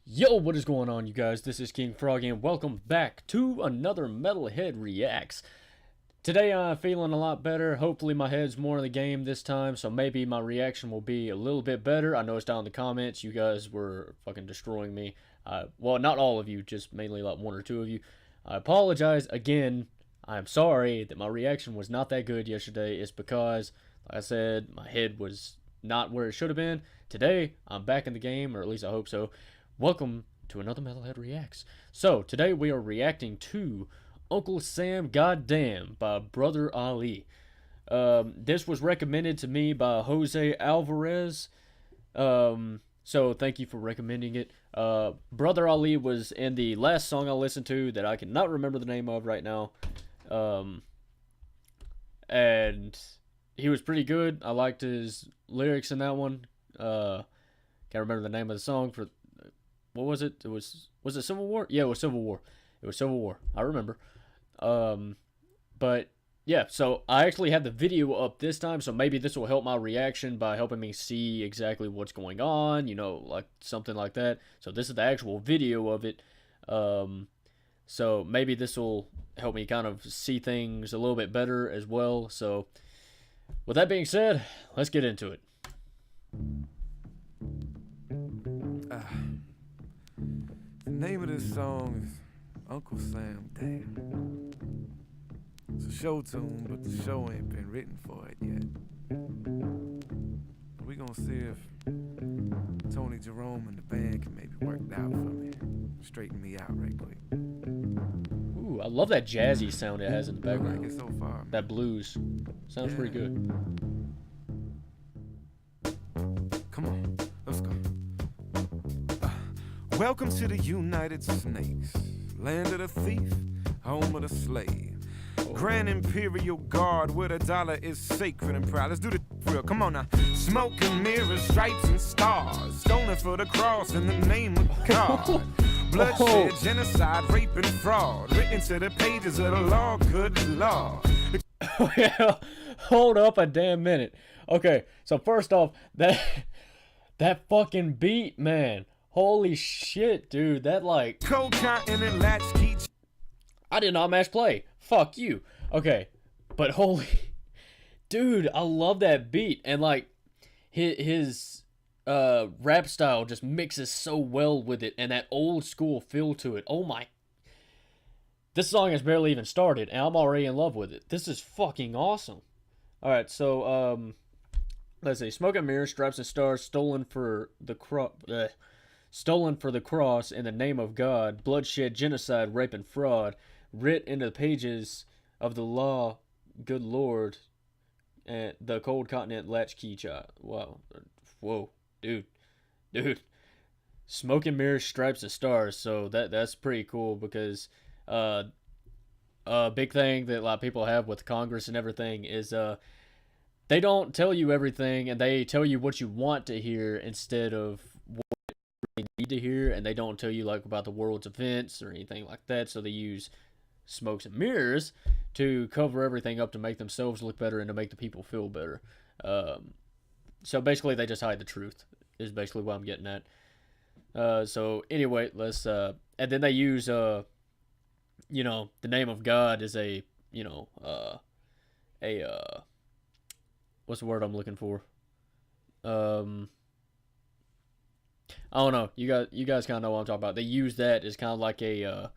Yo, what is going on, you guys? This is King Frog, and welcome back to another Metalhead Reacts. Today I'm feeling a lot better. Hopefully my head's more in the game this time, so maybe my reaction will be a little bit better. I noticed down in the comments you guys were fucking destroying me. Well, not all of you, just mainly like one or two of you. I apologize again. I'm sorry that my reaction was not that good yesterday. It's because, like I said, my head was not where it should have been. Today, I'm back in the game, or at least I hope so. Welcome to another Metalhead Reacts. So, today we are reacting to Uncle Sam Goddamn by Brother Ali. This was recommended to me by Jose Alvarez. So thank you for recommending it. Brother Ali was in the last song I listened to that I cannot remember the name of right now. And he was pretty good. I liked his lyrics in that one. Can't remember the name of the song for... What was it? Was it Civil War? Yeah, it was Civil War. It was Civil War. I remember. But yeah, so I actually have the video up this time, so maybe this will help my reaction by helping me see exactly what's going on, you know, like something like that. So this is the actual video of it. So maybe this will help me kind of see things a little bit better as well. So with that being said, let's get into it. The name of this song is Uncle Sam Damn. It's a show tune, but the show ain't been written for it yet. But we gonna see if Tony Jerome and the band can maybe work it out for me. Straighten me out right quick. Ooh, I love that jazzy sound it has in the I background. like it so far, man. That blues. Sounds pretty good. Come on, let's go. Welcome to the United Snakes, land of the thief, home of the slave. Grand Imperial Guard where the dollar is sacred and proud. Let's do the real. Come on now. Smoke and mirrors, stripes and stars. Stolen for the cross in the name of God. Bloodshed, genocide, rape and fraud. Written to the pages of the law. Good law. Hold up a damn minute. Okay, so first off, that fucking beat, man. Holy shit, dude. That like... Cold continent latchkey. I did not match play. Fuck you. Okay, but holy... Dude, I love that beat. And like, his rap style just mixes so well with it. And that old school feel to it. Oh my... This song has barely even started, and I'm already in love with it. This is fucking awesome. Alright, so, let's see. Smoke and mirrors, stripes and stars, stolen for the cross in the name of God, bloodshed, genocide, rape, and fraud, writ into the pages of the law, good Lord, and the cold continent latchkey child. Wow. Whoa. Dude. Smoke and mirrors, stripes and stars. So that's pretty cool because a big thing that a lot of people have with Congress and everything is they don't tell you everything, and they tell you what you want to hear instead of need to hear, and they don't tell you like about the world's events or anything like that. So they use smokes and mirrors to cover everything up to make themselves look better and to make the people feel better. So basically they just hide the truth is basically what I'm getting at. So anyway, let's and then they use you know, the name of God as a, you know, what's the word I'm looking for? I don't know. You guys kind of know what I'm talking about. They use that as kind of like a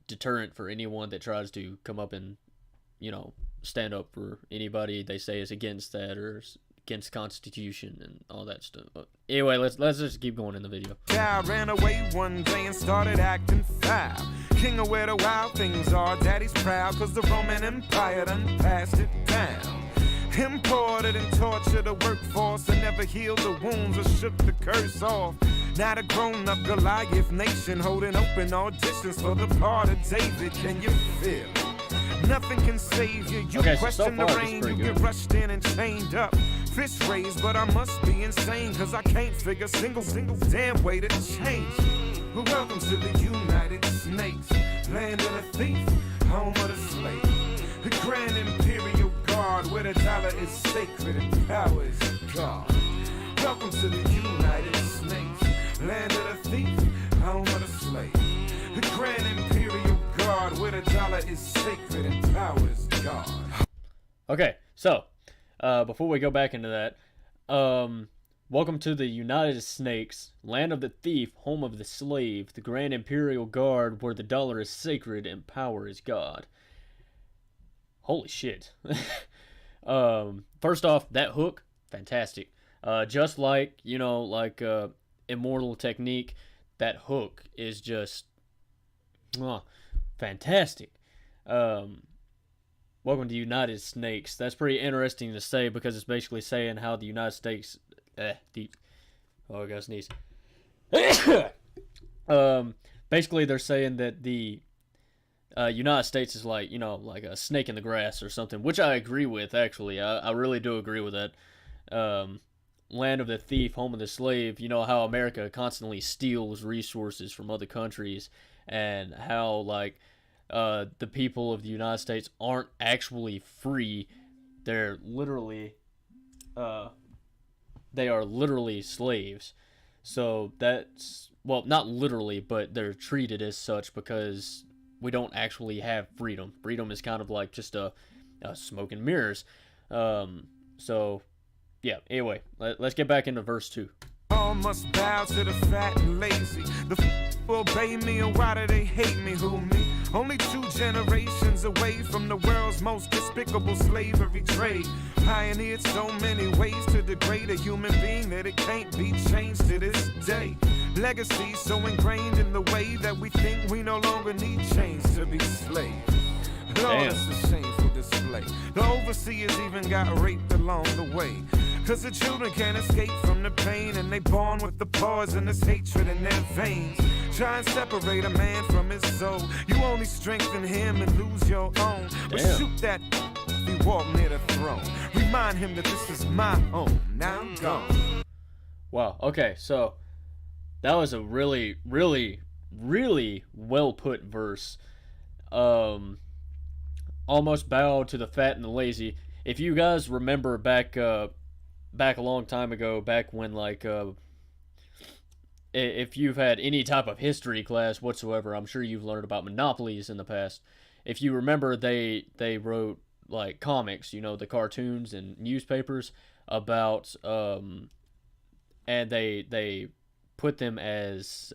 deterrent for anyone that tries to come up and, you know, stand up for anybody they say is against that or against the Constitution and all that stuff. But anyway, let's just keep going in the video. Child ran away one day and started acting foul. King of where the wild things are. Daddy's proud cause the Roman Empire done passed it down. Imported and tortured the workforce and never healed the wounds or shook the curse off. Now the grown-up Goliath nation holding open auditions for the part of David. Can you feel? Nothing can save you. You question the rain, you get rushed in and chained up. Fist raised, but I must be insane cause I can't figure single damn way to change. Well, welcome to the United Snakes, land of the thief, home of the slave. The Grand Imperial Guard where the dollar is sacred and power is God. Welcome to the United Snakes, is sacred and power is God. Okay, so before we go back into that, welcome to the United Snakes, land of the thief, home of the slave, the grand imperial guard where the dollar is sacred and power is God. Holy shit. First off, that hook, fantastic. Just like, Immortal Technique, that hook is just fantastic. Welcome to United Snakes. That's pretty interesting to say because it's basically saying how the United States oh, I gotta sneeze. Basically they're saying that the United States is like, like a snake in the grass or something, which I agree with, actually. I really do agree with that. Land of the thief, home of the slave. You know how America constantly steals resources from other countries, and how, like, the people of the United States aren't actually free. They're literally, they are literally slaves. So that's, well, not literally, but they're treated as such because we don't actually have freedom. Freedom is kind of like just a smoke and mirrors. So, yeah, anyway, let's get back into verse 2. All must bow to the fat and lazy. The obey me, and why do they hate me? Who, me? Only 2 generations away from the world's most despicable slavery trade. Pioneered so many ways to degrade a human being that it can't be changed to this day. Legacy so ingrained in the way that we think we no longer need chains to be slaves. Lord, it's a shameful display. The overseers even got raped along the way. Cause the children can't escape from the pain, and they born with the poisonous hatred in their veins. Try and separate a man from his soul. You only strengthen him and lose your own. But shoot that if he walk near the throne. Remind him that this is my home. Now I'm gone. Wow, okay, so that was a really, really, really well put verse. Almost bow to the fat and the lazy. If you guys remember back a long time ago, back when, like, if you've had any type of history class whatsoever, I'm sure you've learned about monopolies in the past. If you remember, they wrote, like, comics, the cartoons and newspapers about, and they put them as,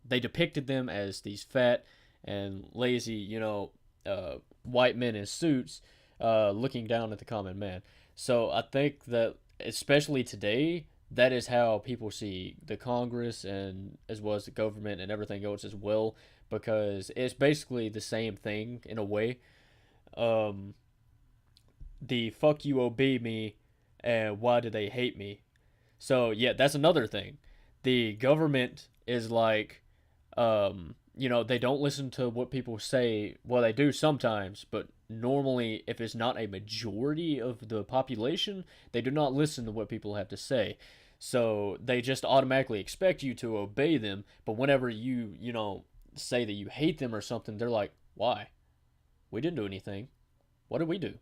they depicted them as these fat and lazy, white men in suits, looking down at the common man. So I think that, especially today, that is how people see the Congress, and as well as the government and everything else as well, because it's basically the same thing in a way. The fuck you obey me, and why do they hate me? So yeah, that's another thing. The government is like, they don't listen to what people say. Well, they do sometimes, but normally, if it's not a majority of the population, they do not listen to what people have to say. So they just automatically expect you to obey them. But whenever you say that you hate them or something, they're like, why? We didn't do anything. What did we do?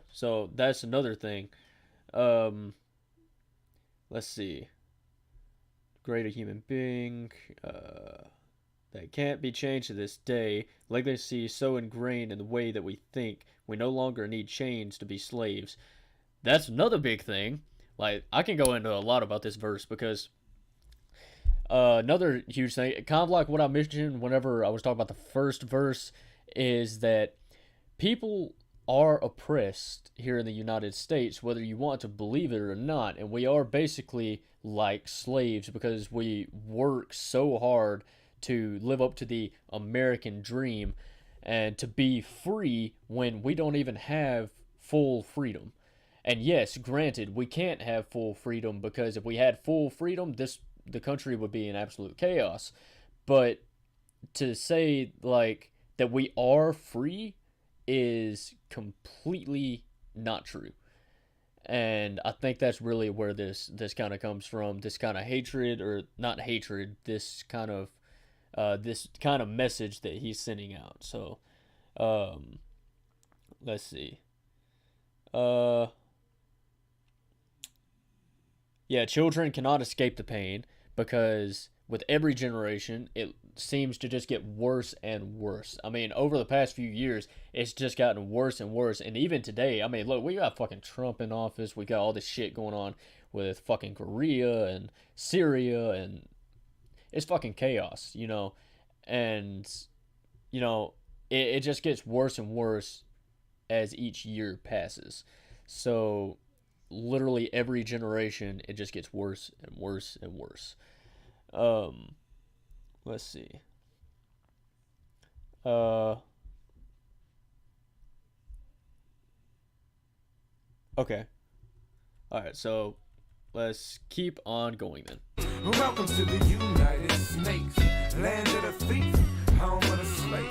So that's another thing. Let's see. Greater human being, that can't be changed to this day. Legacy is so ingrained in the way that we think, we no longer need chains to be slaves. That's another big thing. Like, I can go into a lot about this verse because another huge thing, kind of like what I mentioned whenever I was talking about the first verse, is that people are oppressed here in the United States, whether you want to believe it or not, and we are basically like slaves because we work so hard to live up to the American dream and to be free when we don't even have full freedom. And yes, granted, we can't have full freedom because if we had full freedom, the country would be in absolute chaos. But to say, like, that we are free is completely not true. And I think that's really where this kind of comes from. This kind of hatred, or not hatred, this kind of message that he's sending out. So, let's see. Yeah, children cannot escape the pain because with every generation, it seems to just get worse and worse. I mean, over the past few years, it's just gotten worse and worse. And even today, I mean, look, we got fucking Trump in office. We got all this shit going on with fucking Korea and Syria, and it's fucking chaos, you know. And, you know, it just gets worse and worse as each year passes. So, literally every generation, it just gets worse and worse and worse. Let's see. Okay. Alright, so let's keep on going then. Welcome to the United States, land of the thief, home of the slave.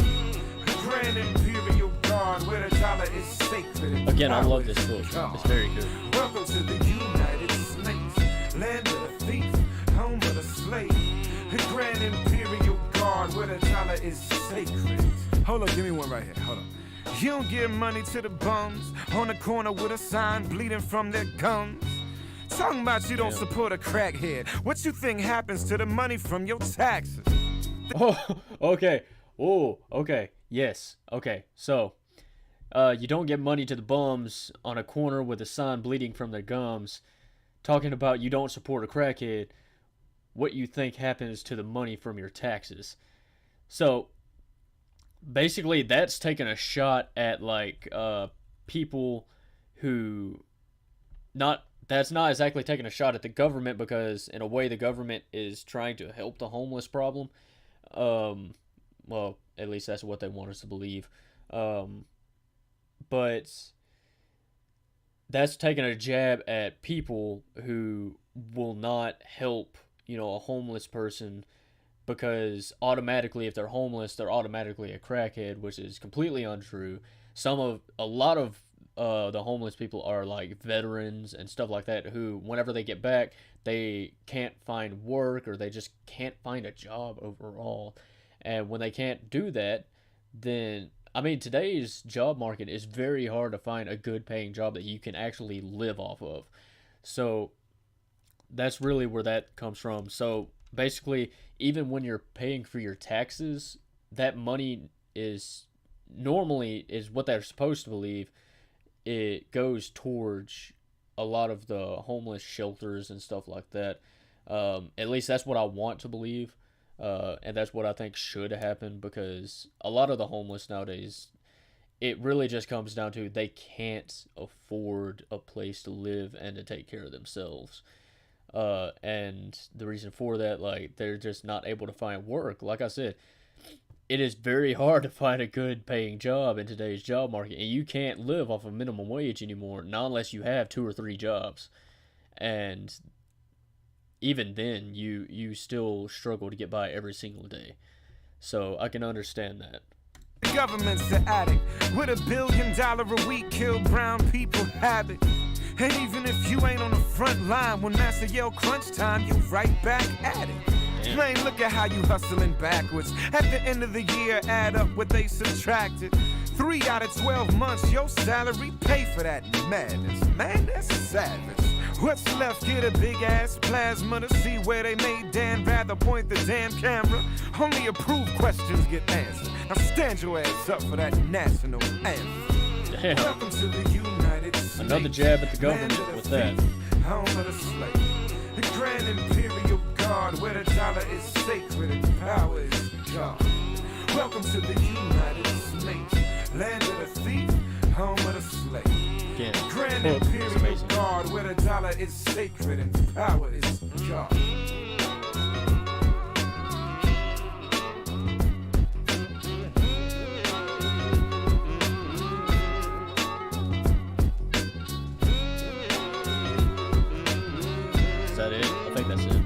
Grand Imperial Guard, where the dollar is sacred. Again, I love this book. It's very good. Welcome to the United States, land of the thief, home of the slave. Grand Imperial Guard, where the dollar is sacred. Hold on, give me one right here. Hold on. You don't give money to the bums on the corner with a sign bleeding from their gums. Talking about you don't support a crackhead. What you think happens to the money from your taxes? Oh, okay. Oh, okay. Yes. Okay. So, you don't give money to the bums on a corner with a sign bleeding from their gums. Talking about you don't support a crackhead. What you think happens to the money from your taxes. So, basically, that's taking a shot at, like, people who... That's not exactly taking a shot at the government, because, in a way, the government is trying to help the homeless problem. Well, at least that's what they want us to believe. But that's taking a jab at people who will not help, you know, a homeless person, because automatically, if they're homeless, they're automatically a crackhead, which is completely untrue. A lot of the homeless people are like veterans and stuff like that, who, whenever they get back, they can't find work, or they just can't find a job overall. And when they can't do that, then, I mean, today's job market is very hard to find a good paying job that you can actually live off of. So that's really where that comes from. So basically, even when you're paying for your taxes, that money is normally, is what they're supposed to believe, it goes towards a lot of the homeless shelters and stuff like that. At least that's what I want to believe. And that's what I think should happen, because a lot of the homeless nowadays, it really just comes down to they can't afford a place to live and to take care of themselves. And the reason for that, like, they're just not able to find work. Like I said, it is very hard to find a good paying job in today's job market, and you can't live off of minimum wage anymore, not unless you have 2 or 3 jobs. And even then, you still struggle to get by every single day. So I can understand that. Government's the addict with $1 billion a week, kill brown people habit. And even if you ain't on the front line, when Master yell crunch time, you right back at it. Man, look at how you hustling backwards. At the end of the year, add up what they subtracted. 3 out of 12 months, your salary pay for that madness. Man, that's savage. What's left? Get a big ass plasma to see where they made Dan rather point the damn camera. Only approved questions get answered. Now stand your ass up for that national anthem. Damn. Welcome to the United States. Another jab at the government with that. Home of the slave. The Grand Imperial Guard, where the dollar is sacred and power is God. Welcome to the United States, land of the thief, home of the slave. Again, Grand Imperial Guard, where the dollar is sacred and power is God. Is that it? I think that's it.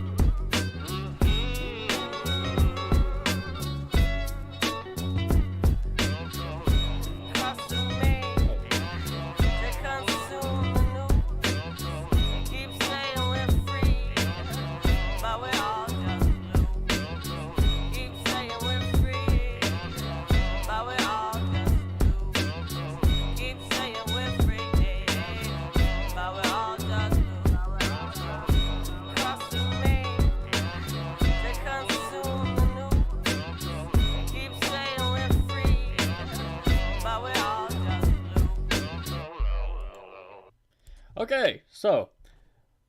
Okay, so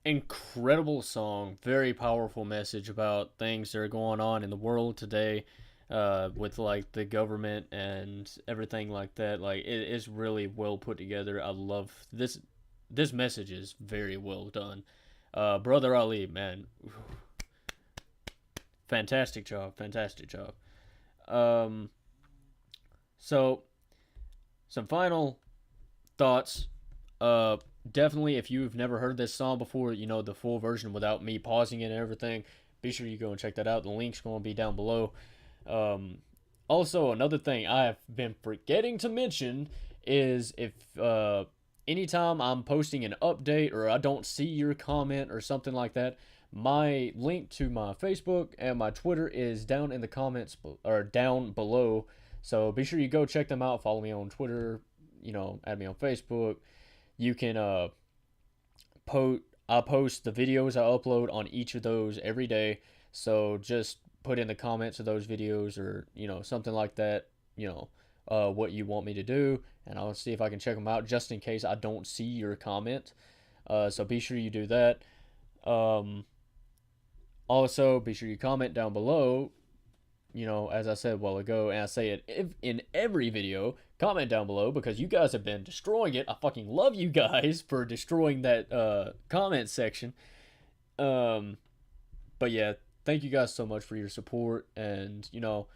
incredible song, very powerful message about things that are going on in the world today, with like the government and everything like that. Like it is really well put together. I love this. This message is very well done. Brother Ali, man, fantastic job, fantastic job. Um, so some final thoughts. Uh, Definitely, if you've never heard this song before, you know, the full version without me pausing it and everything, be sure you go and check that out. The link's going to be down below. Um, Also, another thing I have been forgetting to mention is if anytime I'm posting an update or I don't see your comment or something like that, my link to my Facebook and my Twitter is down in the comments or down below. So be sure you go check them out. Follow me on Twitter. You know, add me on Facebook. You can I post the videos I upload on each of those every day. So just put in the comments of those videos or, you know, something like that, you know, what you want me to do, and I'll see if I can check them out just in case I don't see your comment. So be sure you do that. Um, Also, be sure you comment down below, you know, as I said a while ago, and I say it in every video, comment down below because you guys have been destroying it. I fucking love you guys for destroying that comment section. Um, but yeah, thank you guys so much for your support, and you know,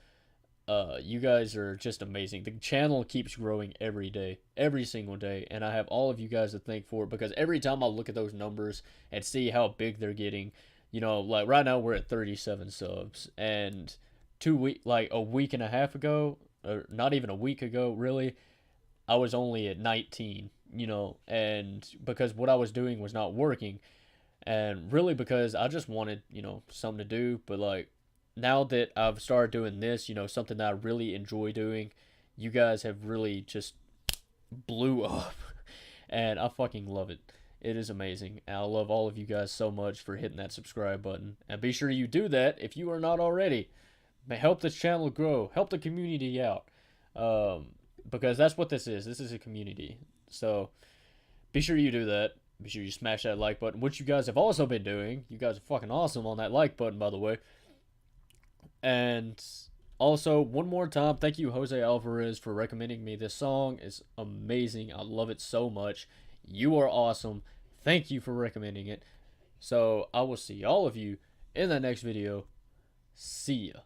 you guys are just amazing. The channel keeps growing every day, every single day, and I have all of you guys to thank for it because every time I look at those numbers and see how big they're getting, you know, like right now we're at 37 subs, and like a week and a half ago, or not even a week ago, really, I was only at 19, you know, and because what I was doing was not working, and really because I just wanted, you know, something to do. But like now that I've started doing this, you know, something that I really enjoy doing, you guys have really just blew up, and I fucking love it. It is amazing. And I love all of you guys so much for hitting that subscribe button, and be sure you do that if you are not already. Help this channel grow. Help the community out, because that's what this is. This is a community. So be sure you do that. Be sure you smash that like button, which you guys have also been doing. You guys are fucking awesome on that like button, by the way. And also, one more time, thank you, Jose Alvarez, for recommending me this song. It's amazing. I love it so much. You are awesome. Thank you for recommending it. So I will see all of you in the next video. See ya.